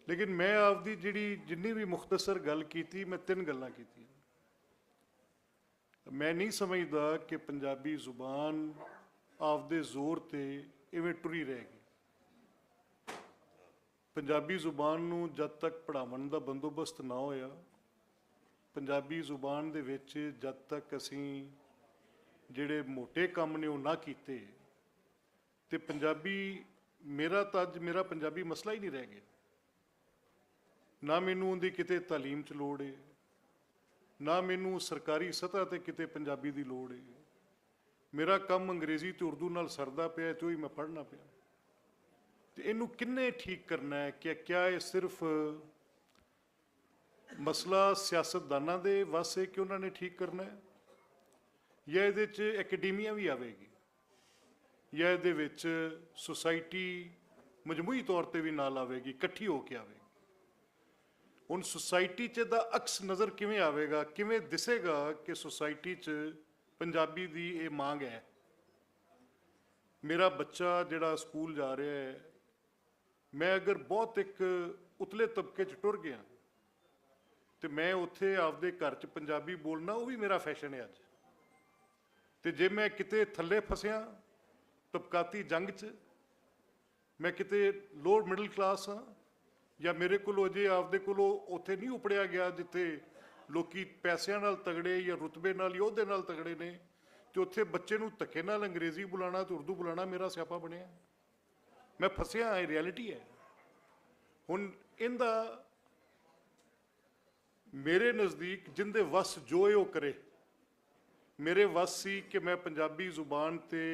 लेकिन मैं आपकी जिन्नी भी मुख्तसर गल की मैं 3 गल्लां कीतियां। मैं नहीं समझदा कि पंजाबी जुबान आपदे जोर ते इवें टुरी रहेगी। पंजाबी जुबान नूं जद तक पढ़ावन दा बंदोबस्त ना होया, पंजाबी जुबान दे विच जद तक असीं जिहड़े मोटे काम ने वो ना कीते ते पंजाबी मेरा तो अज मेरा पंजाबी मसला ही नहीं रह गया। ना मैनू उहदी किते तालीम च लोड़ है, ना मैनू सरकारी सतह ते किते पंजाबी दी लोड़ है। मेरा काम अंग्रेजी ते उर्दू नाल सरदा पिया ते ही मैं पढ़ना पिया। तो इनू किन्ने ठीक करना है? क्या ये सिर्फ मसला सियासतदाना दे वस है कि उन्होंने ठीक करना है, या ये एकेडमीया भी आएगी, या ये सोसाइटी मजमूई तौर पर भी नाल आएगी, इकट्ठी होकर आएगी। हुण सोसाइटी च दा अक्स नज़र किवें आवेगा, किवें दिसेगा कि सोसाइटी च पंजाबी दी ये मांग है। मेरा बच्चा जिहड़ा स्कूल जा रहा है, मैं अगर बहुत एक उतले तबके च टुर गया तो मैं उत्थे आपदे घर च पंजाबी बोलना वो भी मेरा फैशन है अज। तो जे मैं किते थल्ले फसिया तबकाती जंग च, मैं किते लोअर मिडल क्लास हाँ, या मेरे को अजे आपदे कोलों उत्थे नहीं उपड़िया गया जिथे लोकी पैसों नाल तगड़े या रुतबे नाल या ओहदे नाल तगड़े ने, तो उत्थे बच्चे नूं धक्के नाल अंग्रेजी बुलाना तो उर्दू बुलाना मेरा स्यापा बनिया। मैं फसिया, ये रियलिटी है। हुण इहदा मेरे नज़दीक जिंदे वस जो है वो करे। मेरे वस सी कि मैं पंजाबी जुबान ते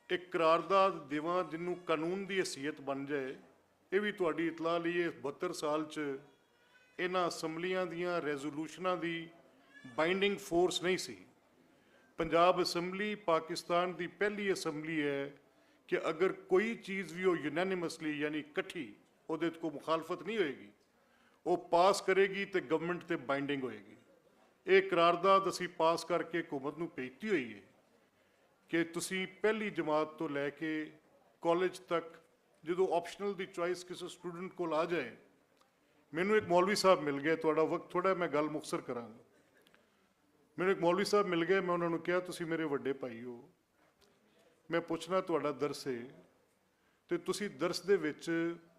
एक करारदाद देवां जिन्हों कानून की हैसीयत बन जाए। ये भी तुहाडी इतला लईए 72 साल च इन्हां असैम्बलियां दियां रेजोल्यूशनां दी बाइंडिंग फोर्स नहीं सी। पंजाब असैम्बली पाकिस्तान की पहली असैम्बली है कि अगर कोई चीज़ भी हो यूनैनिमसली यानी इकट्ठी उहदे कोई मुखालफत नहीं होएगी, वो पास करेगी तो गवर्नमेंट ते बाइंडिंग होएगी। ये करारदाद असी पास करके हुकूमत नूं भेजती हुई है कि तुसी पहली जमात तो लैके कॉलेज तक जो ऑप्शनल की चॉइस किसी स्टूडेंट को आ जाए। मैनू एक मौलवी साहब मिल गए, थोड़ा वक्त थोड़ा मैं गल मुखसर करांगा। मैनू एक मौलवी साहब मिल गए, मैं उन्होंने कहा तुसी मेरे वड्डे भाई हो, मैं पूछना तुहाडा दरस है तो तुसी दरस दे विच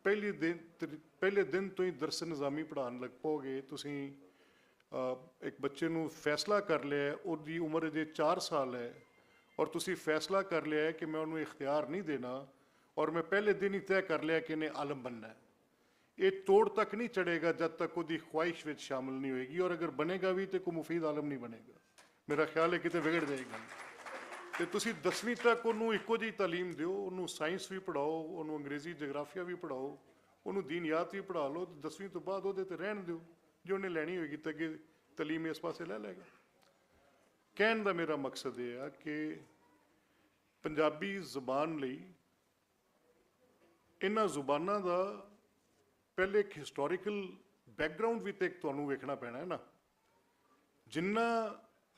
पहले दिन तो ही दरस निज़ामी पढ़ान लग पाओगे। तुसी एक बच्चे नूं फैसला कर लिया है, उसकी उम्र अजे 4 साल है, और तुसी फैसला कर लिया है कि मैं उन्होंने इख्तियार नहीं देना, और मैं पहले दिन ही तय कर लिया कि इन्हें आलम बनना है। ये तोड़ तक नहीं चढ़ेगा जब तक वो ख्वाहिश में शामिल नहीं होएगी, और अगर बनेगा भी तो कोई मुफीद आलम नहीं बनेगा। मेरा ख्याल है कितने बिगड़ जाएगा। तो तुसी 10वीं तक उन्होंने इको जी तालीम दो, उन्होंने साइंस भी पढ़ाओ, उन्होंने अंग्रेजी जोग्राफिया भी पढ़ाओ, उन्होंने दीनियात भी पढ़ा लो। 10वीं तो बाद वो रहन दो, जो उन्हें लैनी होगी तो अगे तालीम इस पासे लै लेगा। कहने का मेरा मकसद ये है कि पंजाबी जबान लई इन्हां जुबानां दा पहले एक हिस्टोरिकल बैकग्राउंड भी तो एक तुहानूं वेखना पैना है ना। जिन्ना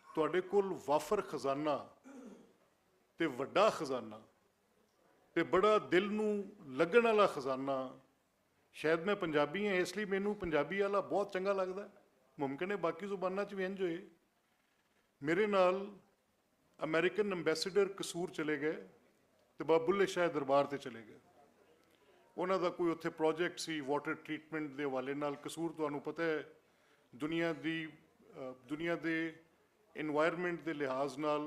तुहाडे कोल वाफर खजाना ते वड्डा खजाना ते बड़ा दिल नूं लगण वाला खजाना, शायद मैं पंजाबी हाँ इसलिए मैनू पंजाबी वाला बहुत चंगा लगता है। मुमकिन है बाकी जुबानां च भी इंज होए। मेरे नाल अमेरिकन अंबैसडर कसूर चले गए तो बाबा बुल्ले शाह दरबार से चले गए। उन्हों का कोई उत्थे प्रोजेक्ट सी वाटर ट्रीटमेंट के हवाले नाल। कसूर तुहानूं पता है दुनिया के इन्वायरमेंट के लिहाज नाल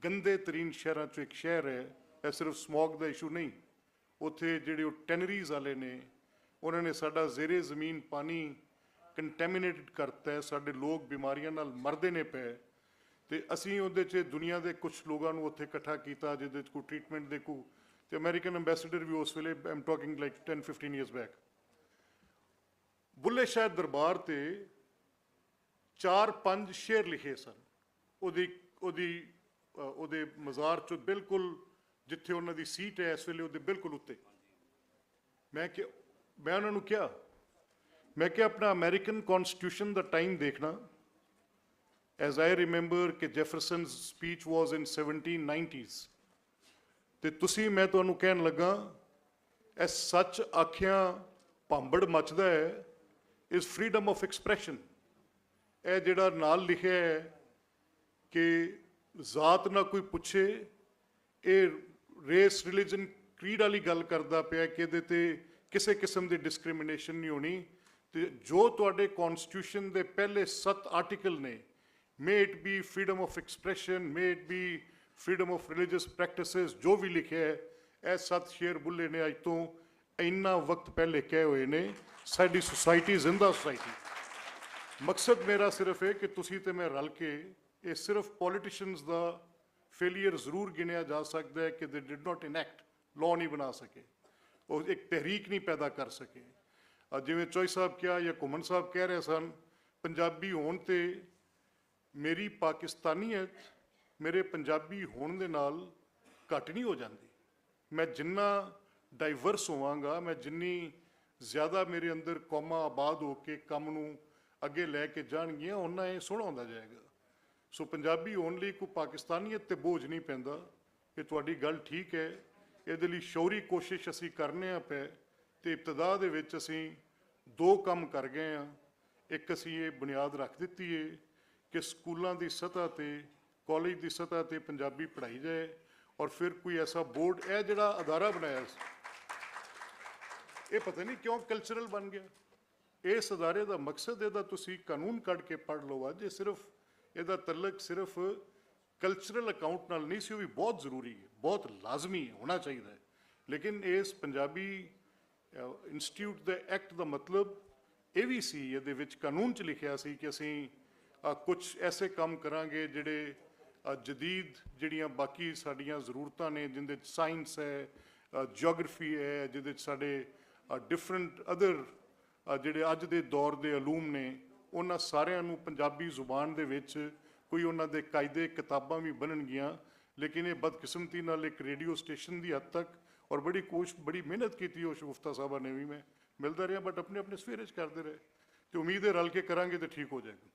गंदे तरीन शहरों चो एक शहर है। यह सिर्फ स्मॉग का इशू नहीं, उत्थे जिहड़े टैनरीज वाले ने उन्होंने साडा जेरे जमीन पानी कंटैमीनेटेड करता है, साडे लोग बीमारियां नाल मरदे ने पे। तो असीं उहदे च दुनिया के कुछ लोगों को उत्थे इकट्ठा किया जिहदे कोई ट्रीटमेंट दे कोई, तो अमेरिकन अंबैसडर भी उस वेले, I am talking like 10-15 years back, Bulleh Shah दरबार ते 4-5 शेर लिखे सन। उहदे मज़ार चो बिल्कुल जिथे उन्हों की सीट है इस वेले उहदे बिल्कुल उत्ते। मैं उन्होंने कहा, मैं क्या अपना अमेरिकन कॉन्स्टिट्यूशन का टाइम देखना। एज आई रिमेंबर कि जैफरसन स्पीच वॉज इन 1790s। तो तुसी मैं तुहानूं कहन लगा, ए सच आखिया ਭਾਂਬੜ ਮੱਚਦਾ ਹੈ ਇਜ਼ ਫਰੀडम ਆਫ ਐਕਸਪ੍ਰੈਸ਼ਨ। ਇਹ ਜਿਹੜਾ ਨਾਲ ਲਿਖਿਆ ਹੈ ਕਿ ਜ਼ਾਤ ਨਾ ਕੋਈ ਪੁੱਛੇ, ਇਹ ਰੇਸ ਰਿਲੀਜਨ ਕ੍ਰੀਡ ਵਾਲੀ ਗੱਲ ਕਰਦਾ ਪਿਆ ਕਿ ਇਹਦੇ ਤੇ ਕਿਸੇ ਕਿਸਮ ਦੀ ਡਿਸਕ੍ਰਿਮੀਨੇਸ਼ਨ ਨਹੀਂ ਹੋਣੀ। ਤੇ ਜੋ ਤੁਹਾਡੇ ਕਨਸਟੀਟਿਊਸ਼ਨ ਦੇ ਪਹਿਲੇ 7 ਆਰਟੀਕਲ ਨੇ, may it be freedom of expression, may it be freedom of religious practices, ਜੋ ਵੀ ਲਿਖਿਆ ਹੈ, ਇਹ 7 ਸ਼ੇਰ ਬੁੱਲੇ ਨੇ ਅੱਜ ਤੋਂ ਇੰਨਾ ਵਕਤ ਪਹਿਲੇ ਕਹੇ ਹੋਏ ਨੇ। ਸਾਡੀ ਸੁਸਾਇਟੀ ਜ਼ਿੰਦਾ ਸੁਸਾਇਟੀ। ਮਕਸਦ ਮੇਰਾ ਸਿਰਫ ਇਹ ਕਿ ਤੁਸੀਂ ਤੇ ਮੈਂ ਰਲ ਕੇ, ਇਹ ਸਿਰਫ ਪੋਲੀਟੀਸ਼ੀਅਨਸ ਦਾ ਫੇਲੀਅਰ ਜ਼ਰੂਰ ਗਿਣਿਆ ਜਾ ਸਕਦਾ ਹੈ ਕਿ ਦੇ ਡਿਡ ਨਾਟ ਇਨੈਕਟ, ਲਾਅ ਨਹੀਂ ਬਣਾ ਸਕੇ, ਉਹ ਇੱਕ ਤਹਿਰੀਕ ਨਹੀਂ ਪੈਦਾ ਕਰ ਸਕੇ। ਜਿਵੇਂ ਚੋਈ ਸਾਹਿਬ ਕਿਹਾ ਜਾਂ ਘੁੰਮਣ ਸਾਹਿਬ ਕਹਿ ਰਹੇ ਸਨ, ਪੰਜਾਬੀ ਹੋਣ ਤੇ ਮੇਰੀ ਪਾਕਿਸਤਾਨੀਅਤ ਮੇਰੇ ਪੰਜਾਬੀ ਹੋਣ ਦੇ ਨਾਲ ਘੱਟ ਨਹੀਂ ਹੋ ਜਾਂਦੀ। ਮੈਂ ਜਿੰਨਾ ਡਾਈਵਰਸ ਹੋਵਾਂਗਾ, ਮੈਂ ਜਿੰਨੀ ਜ਼ਿਆਦਾ ਮੇਰੇ ਅੰਦਰ ਕੌਮਾਂ ਆਬਾਦ ਹੋ ਕੇ ਕੰਮ ਨੂੰ ਅੱਗੇ ਲੈ ਕੇ ਜਾਣਗੀਆਂ, ਓਨਾ ਇਹ ਸੋਹਣਾ ਹੁੰਦਾ ਜਾਏਗਾ। ਸੋ ਪੰਜਾਬੀ ਹੋਣ ਲਈ ਕੋਈ ਪਾਕਿਸਤਾਨੀਅਤ ਤੇ ਬੋਝ ਨਹੀਂ ਪੈਂਦਾ। ਇਹ ਤੁਹਾਡੀ ਗੱਲ ਠੀਕ ਹੈ। ਇਹਦੇ ਲਈ ਸ਼ੌਰੀ ਕੋਸ਼ਿਸ਼ ਅਸੀਂ ਕਰਨੇ ਆ ਪਏ, ਤੇ ਇਬਤਦਾ ਦੇ ਵਿੱਚ ਅਸੀਂ 2 ਕੰਮ ਕਰ ਗਏ ਹਾਂ। ਇੱਕ, ਅਸੀਂ ਇਹ ਬੁਨਿਆਦ ਰੱਖ ਦਿੱਤੀ ਹੈ ਕਿ ਸਕੂਲਾਂ ਦੀ ਸਤ੍ਹਾ ਤੇ, ਕਾਲਜ ਦੀ ਸਤ੍ਹਾ ਤੇ ਪੰਜਾਬੀ ਪੜ੍ਹਾਈ ਜਾਏ। ਔਰ ਫਿਰ ਕੋਈ ਐਸਾ ਬੋਰਡ, ਇਹ ਜਿਹੜਾ ਅਦਾਰਾ ਬਣਾਇਆ ਸੀ, ਇਹ ਪਤਾ ਨਹੀਂ ਕਿਉਂ ਕਲਚਰਲ ਬਣ ਗਿਆ। ਇਸ ਅਦਾਰੇ ਦਾ ਮਕਸਦ, ਇਹਦਾ ਤੁਸੀਂ ਕਾਨੂੰਨ ਕੱਢ ਕੇ ਪੜ੍ਹ ਲਓ ਅੱਜ, ਇਹ ਸਿਰਫ ਇਹਦਾ ਤਲਕ ਸਿਰਫ ਕਲਚਰਲ ਅਕਾਊਂਟ ਨਾਲ ਨਹੀਂ ਸੀ। ਉਹ ਵੀ ਬਹੁਤ ਜ਼ਰੂਰੀ ਹੈ, ਬਹੁਤ ਲਾਜ਼ਮੀ ਹੋਣਾ ਚਾਹੀਦਾ ਹੈ। ਲੇਕਿਨ ਇਸ ਪੰਜਾਬੀ ਇੰਸਟੀਚਿਊਟ ਦੇ ਐਕਟ ਦਾ ਮਤਲਬ ਇਹ ਵੀ ਸੀ, ਇਹਦੇ ਵਿੱਚ ਕਾਨੂੰਨ 'ਚ ਲਿਖਿਆ ਸੀ ਕਿ ਅਸੀਂ ਕੁਝ ਐਸੇ ਕੰਮ ਕਰਾਂਗੇ ਜਿਹੜੇ ਜਦੀਦ ਜਿਹੜੀਆਂ ਬਾਕੀ ਸਾਡੀਆਂ ਜ਼ਰੂਰਤਾਂ ਨੇ, ਜਿਹਦੇ 'ਚ ਸਾਇੰਸ ਹੈ, ਜਿਓਗ੍ਰਾਫੀ ਹੈ, ਜਿਹਦੇ 'ਚ ਸਾਡੇ ਡਿਫਰੈਂਟ ਅਦਰ ਜਿਹੜੇ ਅੱਜ ਦੇ ਦੌਰ ਦੇ ਅਲੂਮ ਨੇ, ਉਹਨਾਂ ਸਾਰਿਆਂ ਨੂੰ ਪੰਜਾਬੀ ਜ਼ੁਬਾਨ ਦੇ ਵਿੱਚ ਕੋਈ ਉਹਨਾਂ ਦੇ ਕਾਇਦੇ ਕਿਤਾਬਾਂ ਵੀ ਬਣਨਗੀਆਂ। ਲੇਕਿਨ ਇਹ ਬਦਕਿਸਮਤੀ ਨਾਲ ਇੱਕ ਰੇਡੀਓ ਸਟੇਸ਼ਨ ਦੀ ਹੱਦ ਤੱਕ, ਔਰ ਬੜੀ ਬੜੀ ਮਿਹਨਤ ਕੀਤੀ ਉਹ ਸ਼ਗੁਫਤਾ ਸਾਹਿਬਾਂ ਨੇ ਵੀ, ਮੈਂ ਮਿਲਦਾ ਰਿਹਾ, ਬਟ ਆਪਣੇ ਆਪਣੇ ਸਫੇਰੇ 'ਚ ਕਰਦੇ ਰਹੇ। ਤੇ ਉਮੀਦ ਹੈ ਰਲ ਕੇ ਕਰਾਂਗੇ ਤੇ ਠੀਕ ਹੋ ਜਾਏਗਾ।